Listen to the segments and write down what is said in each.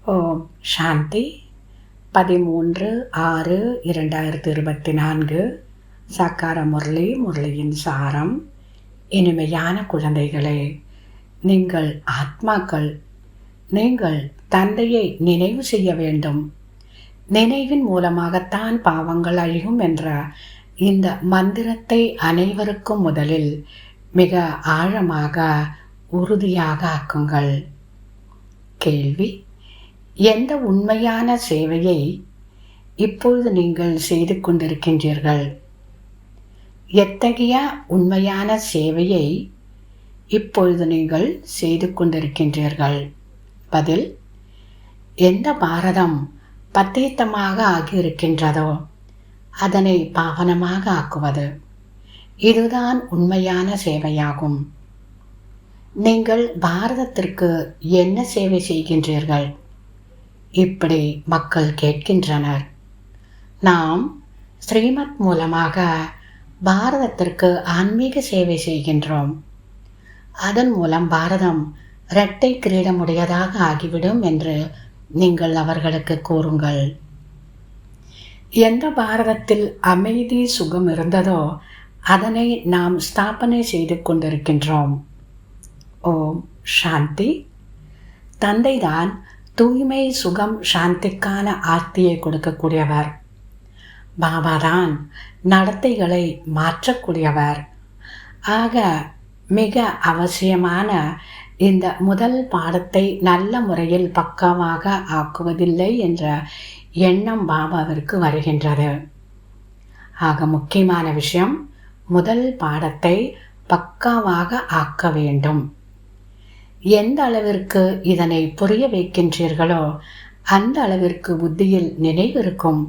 ஓம் சாந்தி. 13/6/2024 சாக்கார முரளி. முரளியின் சாரம்: இனிமையான குழந்தைகளே, நீங்கள் ஆத்மாக்கள். நீங்கள் தந்தையை நினைவு செய்ய வேண்டும். நினைவின் மூலமாகத்தான் பாவங்கள் அழியும் என்ற இந்த மந்திரத்தை அனைவருக்கும் முதலில் மிக ஆழமாக உறுதியாக ஆக்குங்கள். கேள்வி: எந்த உண்மையான சேவையை இப்பொழுது நீங்கள் செய்து கொண்டிருக்கின்றீர்கள்? எத்தகைய உண்மையான சேவையை இப்பொழுது நீங்கள் செய்து கொண்டிருக்கின்றீர்கள்? பதில்: எந்த பாரதம் பத்தீத்தமாக ஆகியிருக்கின்றதோ அதனை பாவனமாக ஆக்குவது. இதுதான் உண்மையான சேவையாகும். நீங்கள் பாரதத்திற்கு என்ன சேவை செய்கின்றீர்கள்? இப்படி மக்கள் கேட்கின்றனர். நாம் ஸ்ரீமத் மூலமாக பாரதத்திற்கு ஆன்மீக சேவை செய்கின்றோம். அதன் மூலம் பாரதம் இரட்டை கிரீடமுடையதாக ஆகிவிடும் என்று நீங்கள் அவர்களுக்கு கூறுங்கள். எந்த பாரதத்தில் அமைதி சுகம் இருந்ததோ அதனை நாம் ஸ்தாபனை செய்து கொண்டிருக்கின்றோம். ஓம் சாந்தி. தந்தைதான் தூய்மை, சுகம், சாந்திக்கான ஆர்த்தியை கொடுக்கக்கூடியவர். பாபாதான் நடத்தைகளை மாற்றக்கூடியவர். ஆக மிக அவசியமான இந்த முதல் பாடத்தை நல்ல முறையில் பக்காவாக ஆக்குவதில்லை என்ற எண்ணம் பாபாவிற்கு வருகின்றது. ஆக முக்கியமான விஷயம், முதல் பாடத்தை பக்காவாக ஆக்க வேண்டும். எந்த அளவிற்கு இதனை புரிய வைக்கின்றீர்களோ அந்த அளவிற்கு புத்தியில் நினைவிருக்கும்.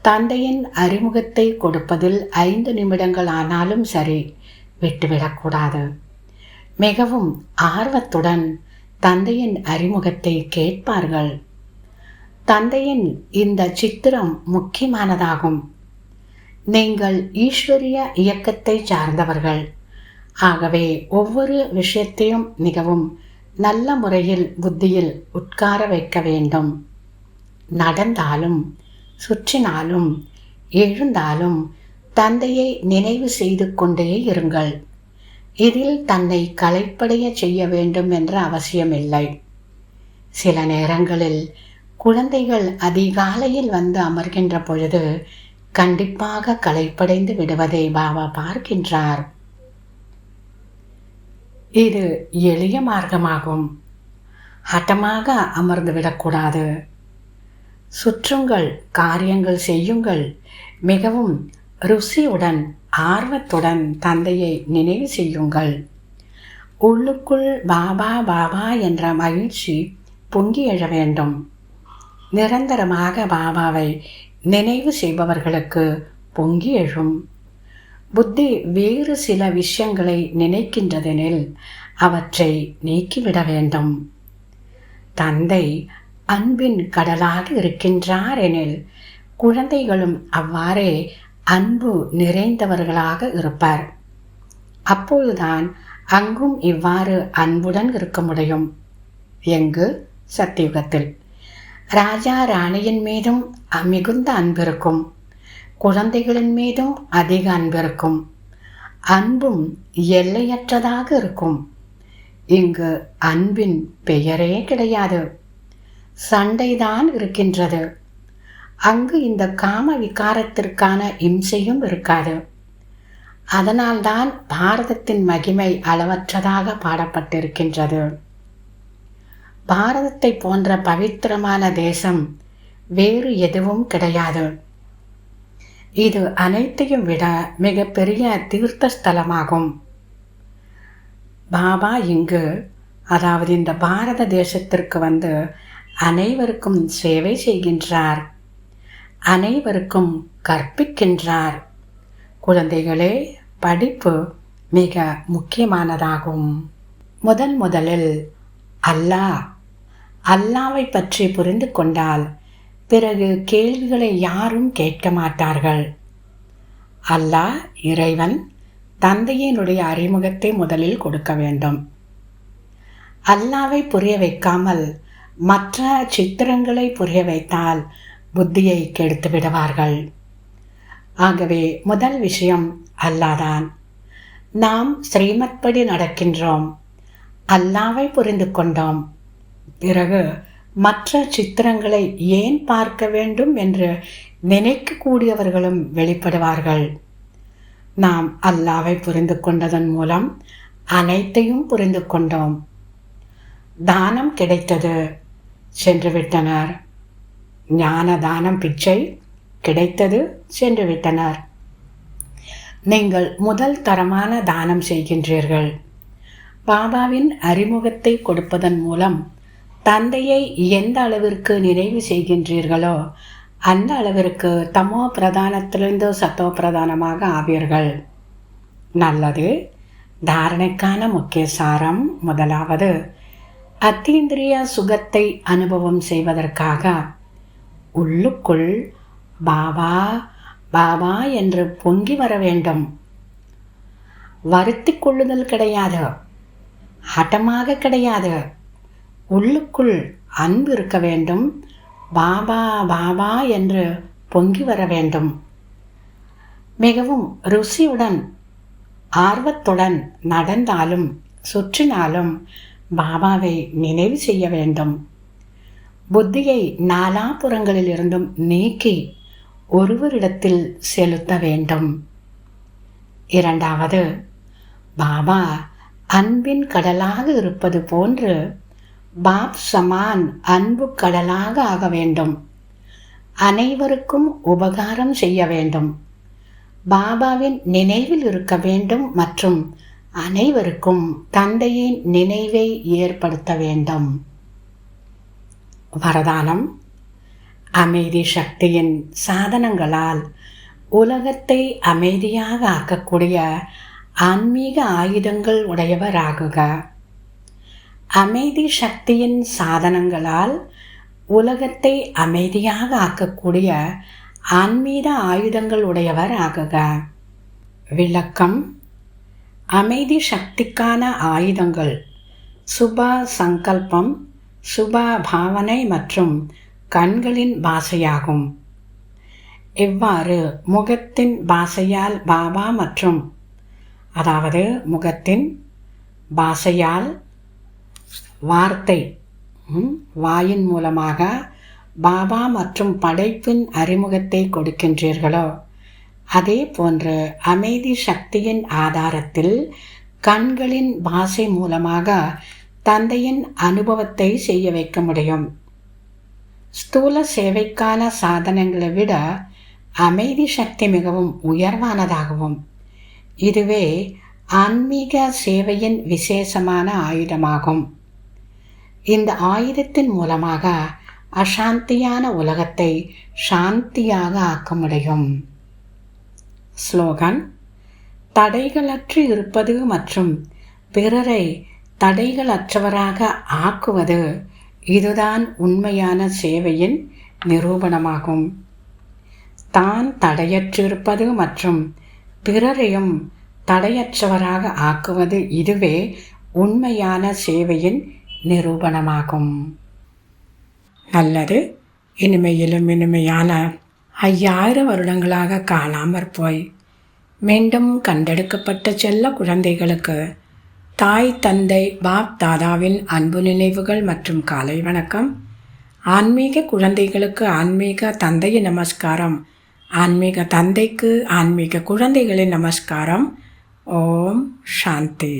தந்தையின் அறிமுகத்தை கொடுப்பதில் 5 நிமிடங்கள் ஆனாலும் சரி, விட்டுவிடக்கூடாது. மிகவும் ஆர்வத்துடன் தந்தையின் அறிமுகத்தை கேட்பார்கள். தந்தையின் இந்த சித்திரம் முக்கியமானதாகும். நீங்கள் ஈஸ்வரிய இயக்கத்தை சார்ந்தவர்கள். ஆகவே ஒவ்வொரு விஷயத்தையும் மிகவும் நல்ல முறையில் புத்தியில் உட்கார வைக்க வேண்டும். நடந்தாலும் சுற்றினாலும் எழுந்தாலும் தந்தையை நினைவு செய்து கொண்டே இருங்கள். இதில் தன்னை களைப்படைய செய்ய வேண்டும் என்ற அவசியமில்லை. சில நேரங்களில் குழந்தைகள் அதிகாலையில் வந்து அமர்கின்ற பொழுது கண்டிப்பாக களைப்படைந்து விடுவதை பாபா பார்க்கின்றார். இது எளிய மார்க்கமாகும். ஹட்டமாக அமர்ந்து விடக்கூடாது. சுற்றுங்கள், காரியங்கள் செய்யுங்கள். மிகவும் ருசியுடன் ஆர்வத்துடன் தந்தையை நினைவு செய்யுங்கள். உள்ளுக்குள் பாபா பாபா என்ற மகிழ்ச்சி பொங்கி எழ வேண்டும். நிரந்தரமாக பாபாவை நினைவு செய்பவர்களுக்கு பொங்கி எழும். புத்தி வேறு சில விஷயங்களை நினைக்கின்றதெனில் அவற்றை நீக்கிவிட வேண்டும். தந்தை அன்பின் கடலாக இருக்கின்றார் எனில் குழந்தைகளும் அவ்வாறே அன்பு நிறைந்தவர்களாக இருப்பார். அப்பொழுதுதான் அங்கும் இவ்வாறு அன்புடன் இருக்க முடியும். எங்கு? சத்தியுகத்தில். ராஜா ராணியின் மீதும் மிகுந்த அன்பிருக்கும். குழந்தைகளின் மீதும் அதிக அன்பிருக்கும். அன்பும் எல்லையற்றதாக இருக்கும். இங்கு அன்பின் பெயரே கிடையாது. சண்டைதான் இருக்கின்றது. அங்கு இந்த காம விகாரத்திற்கான இம்சையும் இருக்காது. அதனால்தான் பாரதத்தின் மகிமை அளவற்றதாக பாடப்பட்டிருக்கின்றது. பாரதத்தை போன்ற பவித்திரமான தேசம் வேறு எதுவும் கிடையாது. இது அனைத்தையும் விட மிகப்பெரிய தீர்த்த ஸ்தலமாகும். பாபா இங்கு, அதாவது இந்த பாரத தேசத்திற்கு வந்து அனைவருக்கும் சேவை செய்கின்றார். அனைவருக்கும் கற்பிக்கின்றார். குழந்தைகளே, படிப்பு மிக முக்கியமானதாகும். முதலில் அல்லாவை பற்றி புரிந்து கொண்டால் பிறகு கேள்விகளை யாரும் கேட்க மாட்டார்கள். அல்லாஹ் இறைவன் தந்தையினுடைய அறிமுகத்தை முதலில் கொடுக்க வேண்டும். அல்லாவை புரிய வைக்காமல் மற்ற சித்திரங்களை புரிய வைத்தால் புத்தியை கெடுத்து விடுவார்கள். ஆகவே முதல் விஷயம் அல்லாதான். நாம் ஸ்ரீமத்படி நடக்கின்றோம், அல்லாவை புரிந்து கொண்டோம். பிறகு மற்ற சித்திரங்களை ஏன் பார்க்க வேண்டும் என்று நினைக்கக்கூடியவர்களும் வெளிப்படுவார்கள். நாம் அல்லாவை புரிந்து கொண்டதன் மூலம் அனைத்தையும் புரிந்து கொண்டோம். தானம் கிடைத்தது, சென்று விட்டனர். ஞான தானம் பிச்சை கிடைத்தது, சென்று விட்டனர். நீங்கள் முதல் தரமான தானம் செய்கின்றீர்கள். பாபாவின் அறிமுகத்தை கொடுப்பதன் மூலம் தந்தையை எந்த அளவிற்கு நினைவு செய்கின்றீர்களோ அந்த அளவிற்கு தமோ பிரதானத்திலிருந்து சத்தோ பிரதானமாக ஆவீர்கள். நல்லது. தாரணைக்கான முக்கிய சாரம். முதலாவது, அத்தீந்திரிய சுகத்தை அனுபவம் செய்வதற்காக உள்ளுக்குள் பாபா பாபா என்று பொங்கி வர வேண்டும். வருத்தி கொள்ளுதல் கிடையாது, ஹட்டமாக கிடையாது. உள்ளுக்குள் அன்பு இருக்க வேண்டும். பாபா பாபா என்று பொங்கி வர வேண்டும். மிகவும் ருசியுடன் ஆர்வத்துடன் நடந்தாலும் சுற்றினாலும் பாபாவை நினைவு செய்ய வேண்டும். புத்தியை நாலாபுறங்களில் இருந்தும் நீக்கி ஒருவரிடத்தில் செலுத்த வேண்டும். இரண்டாவது, பாபா அன்பின் கடலாக இருப்பது போன்று பாப் சமான் அன்பு கடலாக ஆக வேண்டும். அனைவருக்கும் உபகாரம் செய்ய வேண்டும். பாபாவின் நினைவில் இருக்க வேண்டும் மற்றும் அனைவருக்கும் தந்தையின் நினைவை ஏற்படுத்த வேண்டும். வரதானம். அமைதி சக்தியின் சாதனங்களால் உலகத்தை அமைதியாக ஆக்கக்கூடிய ஆன்மீக ஆயுதங்கள் உடையவராகுக. அமைதி சக்தியின் சாதனங்களால் உலகத்தை அமைதியாக ஆக்கக்கூடிய ஆன்மீக ஆயுதங்கள் உடையவர் ஆகுக. விளக்கம். அமைதி சக்திக்கான ஆயுதங்கள் சுப சங்கல்பம், சுப பாவனை மற்றும் கண்களின் பாஷையாகும். இவ்வாறு முகத்தின் பாஷையால் பாபா மற்றும் அதாவது முகத்தின் பாஷையால் வார்த்தை வாயின் மூலமாக பாபா மற்றும் படைப்பின் அறிமுகத்தை கொடுக்கின்றீர்களோ அதே போன்று அமைதி சக்தியின் ஆதாரத்தில் கண்களின் பாஷை மூலமாக தந்தையின் அனுபவத்தை செய்ய வைக்க முடியும். ஸ்தூல சேவைக்கான சாதனங்களை விட அமைதி சக்தி மிகவும் உயர்வானதாகவும் இதுவே ஆன்மீக சேவையின் விசேஷமான ஆயுதமாகும். இந்த ஆயுதத்தின் மூலமாக அசாந்தியான உலகத்தை சாந்தியாக ஆக்க முடியும். ஸ்லோகன். தடைகளற்று இருப்பது மற்றும் பிறரை தடைகளற்றவராக ஆக்குவது இதுதான் உண்மையான சேவையின் நிரூபணமாகும். தான் தடையற்றிருப்பது மற்றும் பிறரையும் தடையற்றவராக ஆக்குவது இதுவே உண்மையான சேவையின் நிரூபணமாகும். நல்லது. இனிமையிலும் இனிமையான 5000 வருடங்களாக காணாமற் போய் மீண்டும் கண்டெடுக்கப்பட்ட செல்ல குழந்தைகளுக்கு தாய் தந்தை பாப் தாதாவின் அன்பு நினைவுகள் மற்றும் காலை வணக்கம். ஆன்மீக குழந்தைகளுக்கு ஆன்மீக தந்தையின் நமஸ்காரம். ஆன்மீக தந்தைக்கு ஆன்மீக குழந்தைகளின் நமஸ்காரம். ஓம் சாந்தி.